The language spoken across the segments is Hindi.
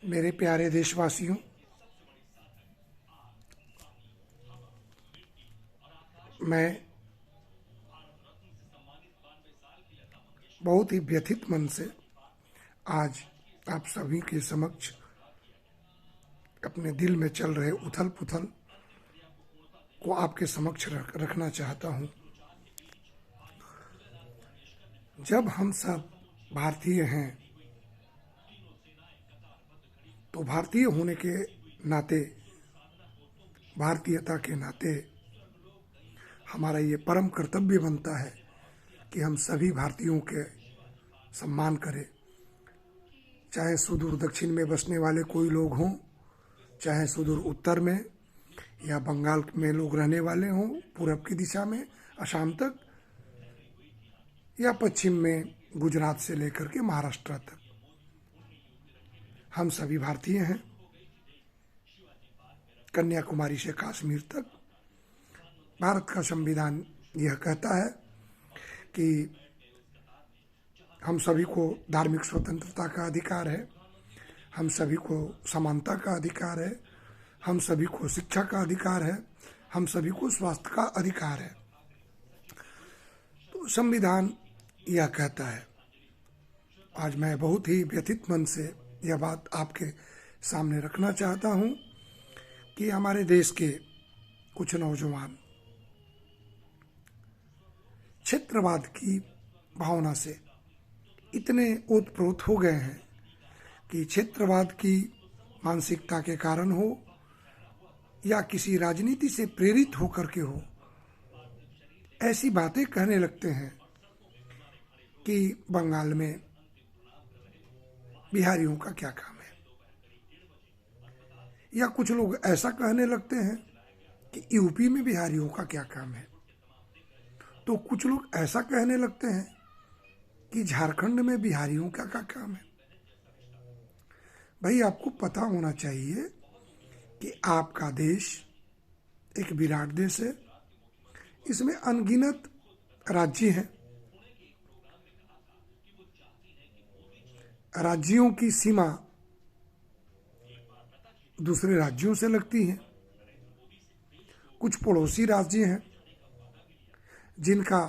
मेरे प्यारे देशवासियों, मैं बहुत ही व्यथित मन से आज आप सभी के समक्ष अपने दिल में चल रहे उथल पुथल को आपके समक्ष रखना चाहता हूँ। जब हम सब भारतीय हैं तो भारतीय होने के नाते, भारतीयता के नाते हमारा ये परम कर्तव्य बनता है कि हम सभी भारतीयों के सम्मान करें, चाहे सुदूर दक्षिण में बसने वाले कोई लोग हों, चाहे सुदूर उत्तर में या बंगाल में लोग रहने वाले हों, पूरब की दिशा में असम तक, या पश्चिम में गुजरात से लेकर के महाराष्ट्र तक, हम सभी भारतीय हैं। कन्याकुमारी से कश्मीर तक भारत का संविधान यह कहता है कि हम सभी को धार्मिक स्वतंत्रता का अधिकार है, हम सभी को समानता का अधिकार है, हम सभी को शिक्षा का अधिकार है, हम सभी को स्वास्थ्य का अधिकार है। तो संविधान यह कहता है। आज मैं बहुत ही व्यथित मन से यह बात आपके सामने रखना चाहता हूं कि हमारे देश के कुछ नौजवान क्षेत्रवाद की भावना से इतने ओतप्रोत हो गए हैं कि क्षेत्रवाद की मानसिकता के कारण हो या किसी राजनीति से प्रेरित होकर के हो, ऐसी बातें कहने लगते हैं कि बंगाल में बिहारियों का क्या काम है, या कुछ लोग ऐसा कहने लगते हैं कि यूपी में बिहारियों का क्या काम है, तो कुछ लोग ऐसा कहने लगते हैं कि झारखंड में बिहारियों का क्या काम है। भाई, आपको पता होना चाहिए कि आपका देश एक विराट देश है, इसमें अनगिनत राज्य हैं। राज्यों की सीमा दूसरे राज्यों से लगती है। कुछ पड़ोसी राज्य हैं जिनका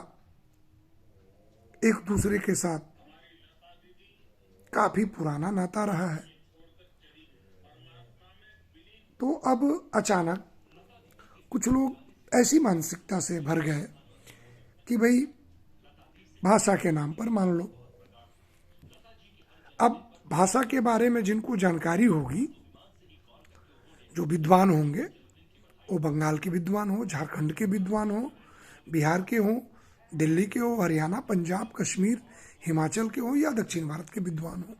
एक दूसरे के साथ काफी पुराना नाता रहा है। तो अब अचानक कुछ लोग ऐसी मानसिकता से भर गए कि भाई भाषा के नाम पर मान लो। अब भाषा के बारे में जिनको जानकारी होगी, जो विद्वान होंगे, वो बंगाल के विद्वान हो, झारखंड के विद्वान हो, बिहार के हो, दिल्ली के हो, हरियाणा, पंजाब, कश्मीर, हिमाचल के हो या दक्षिण भारत के विद्वान हो,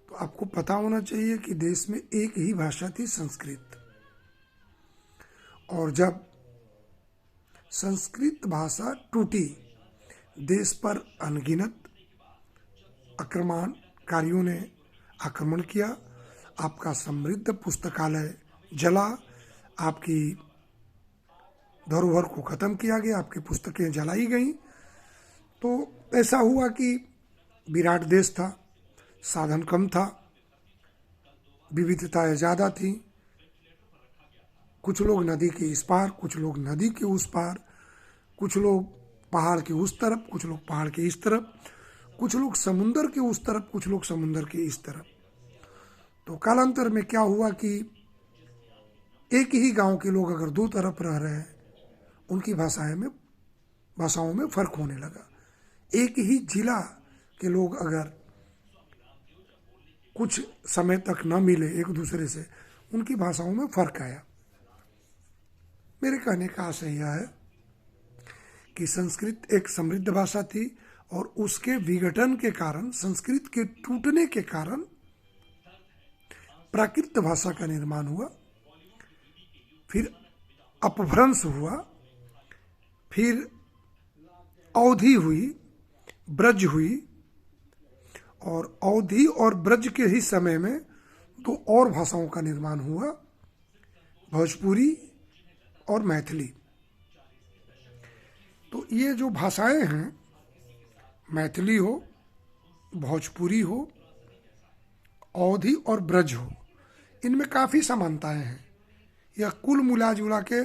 तो आपको पता होना चाहिए कि देश में एक ही भाषा थी, संस्कृत। और जब संस्कृत भाषा टूटी, देश पर अनगिनत आक्रमणकारियों ने आक्रमण किया, आपका समृद्ध पुस्तकालय जला, आपकी धरोहर को खत्म किया गया, आपकी पुस्तकें जलाई गईं। तो ऐसा हुआ कि विराट देश था, साधन कम था, विविधताएं ज़्यादा थी। कुछ लोग नदी के इस पार, कुछ लोग नदी के उस पार, कुछ लोग पहाड़ के उस तरफ, कुछ लोग पहाड़ के इस तरफ, कुछ लोग समुंदर के उस तरफ, कुछ लोग समुंदर के इस तरफ। तो कालांतर में क्या हुआ कि एक ही गांव के लोग अगर दो तरफ रह रहे हैं, उनकी भाषाओं में फर्क होने लगा। एक ही जिला के लोग अगर कुछ समय तक न मिले एक दूसरे से, उनकी भाषाओं में फर्क आया। मेरे कहने का आशय यह है कि संस्कृत एक समृद्ध भाषा थी और उसके विघटन के कारण, संस्कृत के टूटने के कारण प्राकृत भाषा का निर्माण हुआ, फिर अपभ्रंश हुआ, फिर अवधि हुई, ब्रज हुई, और अवधि और ब्रज के ही समय में दो और भाषाओं का निर्माण हुआ, भोजपुरी और मैथिली। तो ये जो भाषाएं हैं, मैथिली हो, भोजपुरी हो अवधी और ब्रज हो, इनमें काफ़ी समानताएं हैं। यह कुल मिला जुला के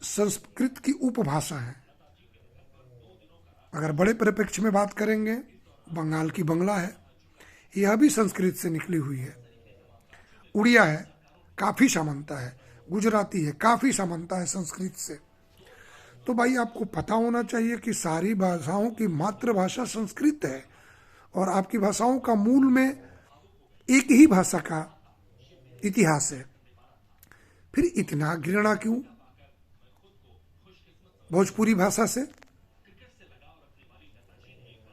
संस्कृत की उपभाषा है। अगर बड़े परिप्रेक्ष्य में बात करेंगे, बंगाल की बंगला है, यह भी संस्कृत से निकली हुई है। उड़िया है, काफ़ी समानता है। गुजराती है, काफ़ी समानता है संस्कृत से। तो भाई आपको पता होना चाहिए कि सारी भाषाओं की मातृभाषा संस्कृत है और आपकी भाषाओं का मूल में एक ही भाषा का इतिहास है। फिर इतना घृणा क्यों भोजपुरी भाषा से?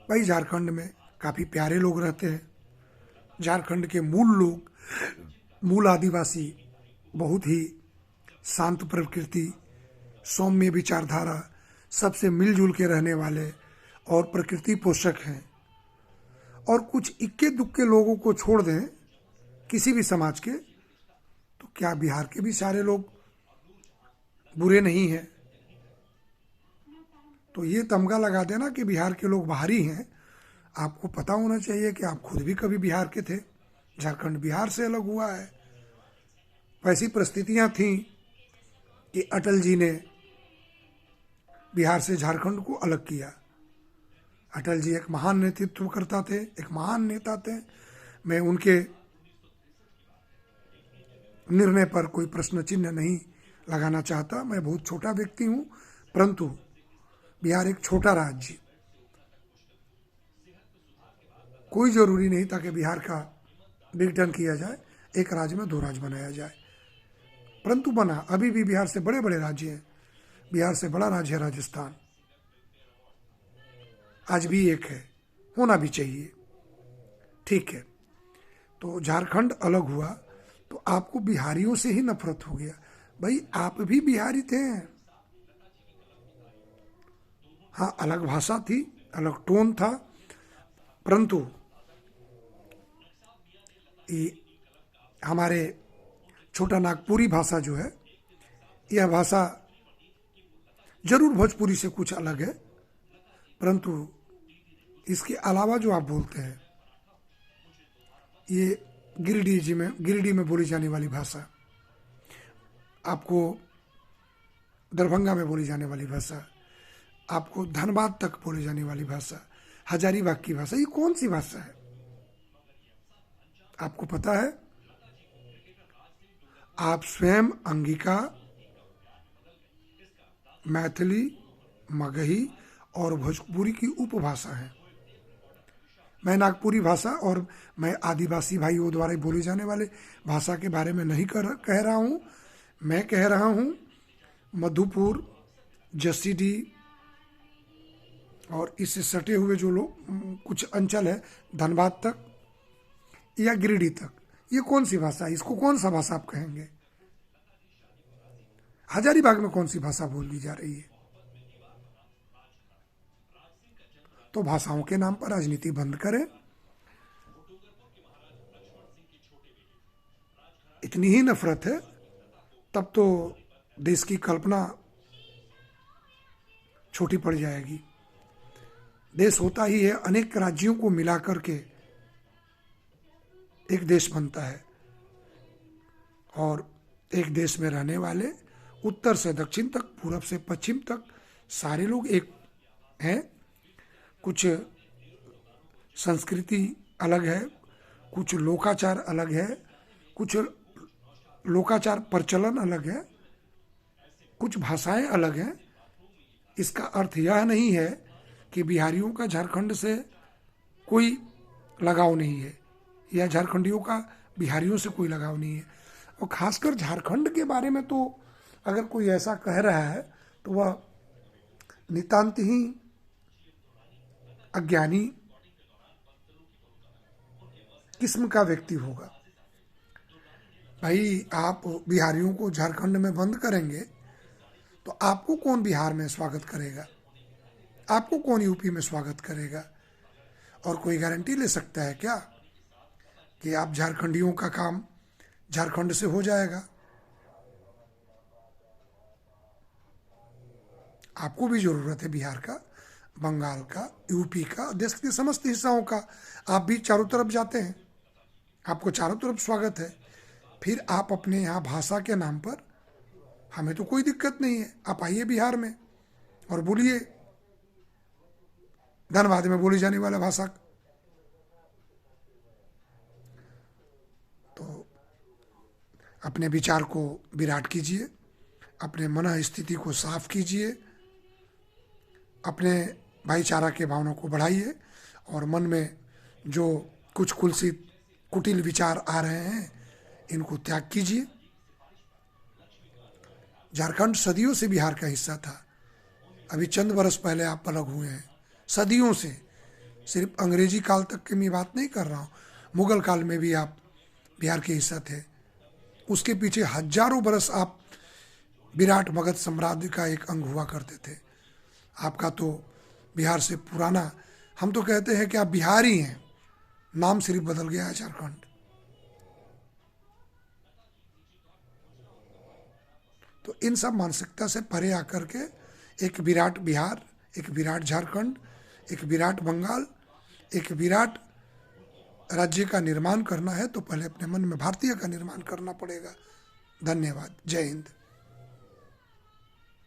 भाई झारखंड में काफ़ी प्यारे लोग रहते हैं। झारखंड के मूल लोग, मूल आदिवासी बहुत ही शांत प्रकृति, सौम्य विचारधारा, सबसे मिलजुल के रहने वाले और प्रकृति पोषक हैं। और कुछ इक्के दुक्के लोगों को छोड़ दें किसी भी समाज के, तो क्या बिहार के भी सारे लोग बुरे नहीं हैं? तो ये तमगा लगा देना कि बिहार के लोग बाहरी हैं। आपको पता होना चाहिए कि आप खुद भी कभी बिहार के थे। झारखंड बिहार से अलग हुआ है। वैसी परिस्थितियां थीं कि अटल जी ने बिहार से झारखंड को अलग किया। अटल जी एक महान नेतृत्व करता थे, एक महान नेता थे। मैं उनके निर्णय पर कोई प्रश्न चिन्ह नहीं लगाना चाहता। मैं बहुत छोटा व्यक्ति हूँ, परंतु बिहार एक छोटा राज्य, कोई जरूरी नहीं था कि बिहार का विघटन किया जाए, एक राज्य में दो राज्य बनाया जाए, परंतु बना। अभी भी बिहार से बड़े बड़े राज्य हैं। बिहार से बड़ा राज्य है राजस्थान, आज भी एक है, होना भी चाहिए। ठीक है, तो झारखंड अलग हुआ तो आपको बिहारियों से ही नफरत हो गया। भाई आप भी बिहारी थे। हाँ, अलग भाषा थी, अलग टोन था, परंतु ये हमारे छोटा नागपुरी भाषा जो है, यह भाषा जरूर भोजपुरी से कुछ अलग है, परंतु इसके अलावा जो आप बोलते हैं, ये गिरिडीह में बोली जाने वाली भाषा, आपको दरभंगा में बोली जाने वाली भाषा, आपको धनबाद तक बोली जाने वाली भाषा, हजारीबाग की भाषा, ये कौन सी भाषा है? आपको पता है? आप स्वयं अंगिका, मैथिली, मगही और भोजपुरी की उपभाषा है। मैं नागपुरी भाषा और मैं आदिवासी भाइयों द्वारा बोली जाने वाले भाषा के बारे में नहीं कह रहा हूँ। मैं कह रहा हूँ मधुपुर, जसीडीह और इससे सटे हुए जो लोग कुछ अंचल है, धनबाद तक या गिरिडीह तक, ये कौन सी भाषा है? इसको कौन सा भाषा आप कहेंगे? हजारीबाग में कौन सी भाषा बोली जा रही है? तो भाषाओं के नाम पर राजनीति बंद करें। इतनी ही नफरत है तब तो देश की कल्पना छोटी पड़ जाएगी। देश होता ही है, अनेक राज्यों को मिलाकर के एक देश बनता है और एक देश में रहने वाले उत्तर से दक्षिण तक, पूरब से पश्चिम तक सारे लोग एक हैं। कुछ संस्कृति अलग है, कुछ लोकाचार अलग है, कुछ लोकाचार प्रचलन अलग है, कुछ भाषाएं अलग हैं। इसका अर्थ यह नहीं है कि बिहारियों का झारखंड से कोई लगाव नहीं है या झारखंडियों का बिहारियों से कोई लगाव नहीं है। और खासकर झारखंड के बारे में तो अगर कोई ऐसा कह रहा है तो वह नितांत ही अज्ञानी किस्म का व्यक्ति होगा। भाई आप बिहारियों को झारखंड में बंद करेंगे तो आपको कौन बिहार में स्वागत करेगा? आपको कौन यूपी में स्वागत करेगा? और कोई गारंटी ले सकता है क्या कि आप झारखंडियों का काम झारखंड से हो जाएगा? आपको भी जरूरत है बिहार का, बंगाल का, यूपी का, देश के समस्त हिस्सों का। आप भी चारों तरफ जाते हैं, आपको चारों तरफ स्वागत है। फिर आप अपने यहाँ भाषा के नाम पर, हमें तो कोई दिक्कत नहीं है, आप आइए बिहार में और बोलिए धनबाद में बोली जाने वाला भाषा। तो अपने विचार को विराट कीजिए, अपने मन स्थिति को साफ कीजिए, अपने भाईचारा के भावना को बढ़ाइए और मन में जो कुछ कुलसित कुटिल विचार आ रहे हैं इनको त्याग कीजिए। झारखंड सदियों से बिहार का हिस्सा था, अभी चंद बरस पहले आप अलग हुए हैं। सदियों से, सिर्फ अंग्रेजी काल तक की मैं बात नहीं कर रहा हूँ, मुगल काल में भी आप बिहार के हिस्सा थे। उसके पीछे हजारों बरस आप विराट मगध साम्राज्य का एक अंग हुआ करते थे। आपका तो बिहार से पुराना, हम तो कहते हैं कि आप बिहारी हैं, नाम सिर्फ बदल गया है झारखंड। तो इन सब मानसिकता से परे आकर के एक विराट बिहार, एक विराट झारखंड, एक विराट बंगाल, एक विराट राज्य का निर्माण करना है तो पहले अपने मन में भारतीय का निर्माण करना पड़ेगा। धन्यवाद। जय हिंद।